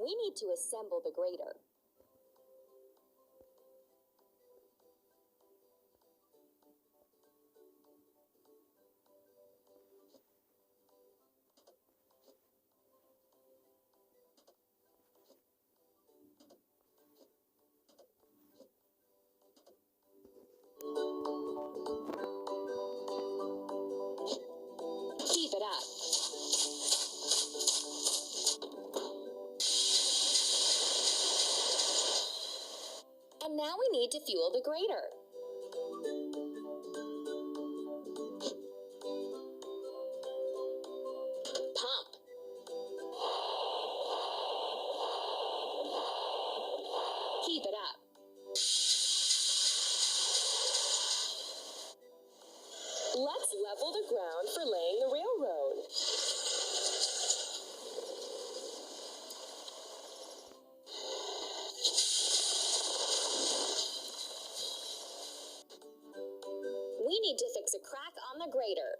We need to assemble the grater. Keep it up. And now we need to fuel the grater. Pump. Keep it up. Let's level the ground for laying the railroad. We need to fix a crack on the grater.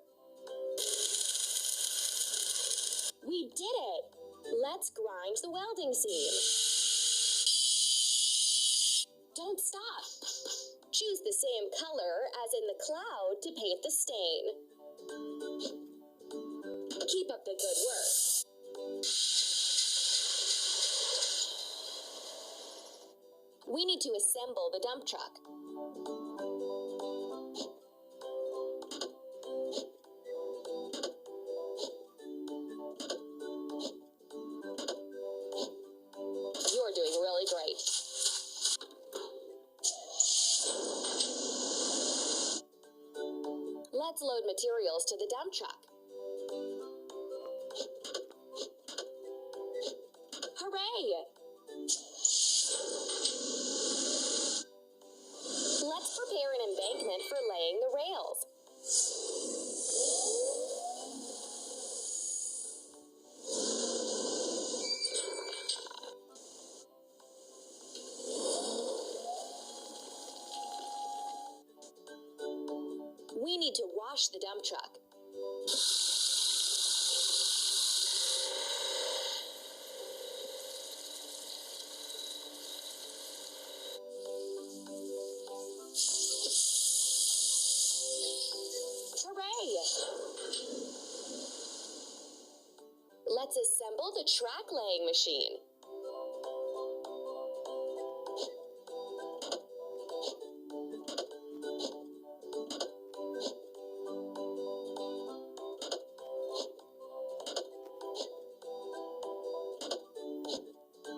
We did it! Let's grind the welding seam. Don't stop. Choose the same color as in the cloud to paint the stain. Keep up the good work. We need to assemble the dump truck. You're doing really great. Let's load materials to the dump truck. Hooray! Let's prepare an embankment for laying the rails. We need to wash the dump truck. Hooray! Let's assemble the track laying machine.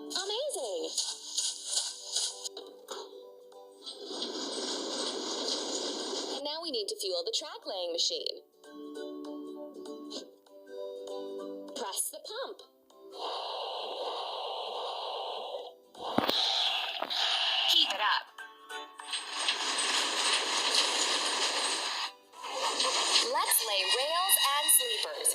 Amazing! And now we need to fuel the track laying machine. Press the pump. Keep it up. Let's lay rails and sleepers.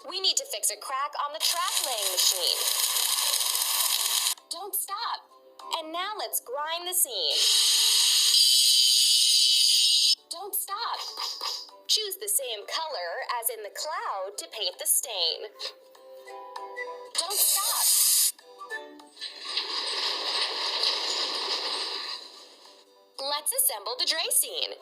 We need to fix a crack on the track laying machine. Don't stop. And now let's grind the seam. Don't stop. Choose the same color as in the cloud to paint the stain. Don't stop. Let's assemble the dray scene.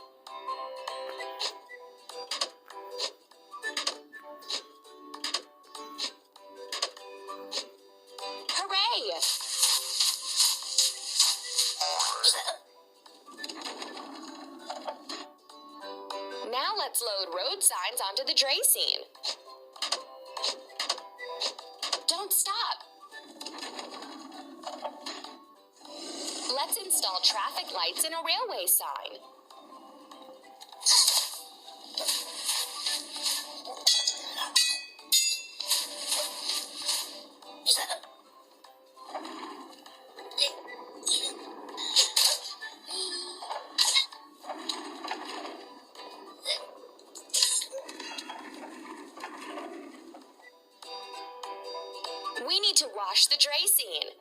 Hooray! Now let's load road signs onto the dray scene. Don't stop. Let's install traffic lights and a railway sign. We need to wash the dressing.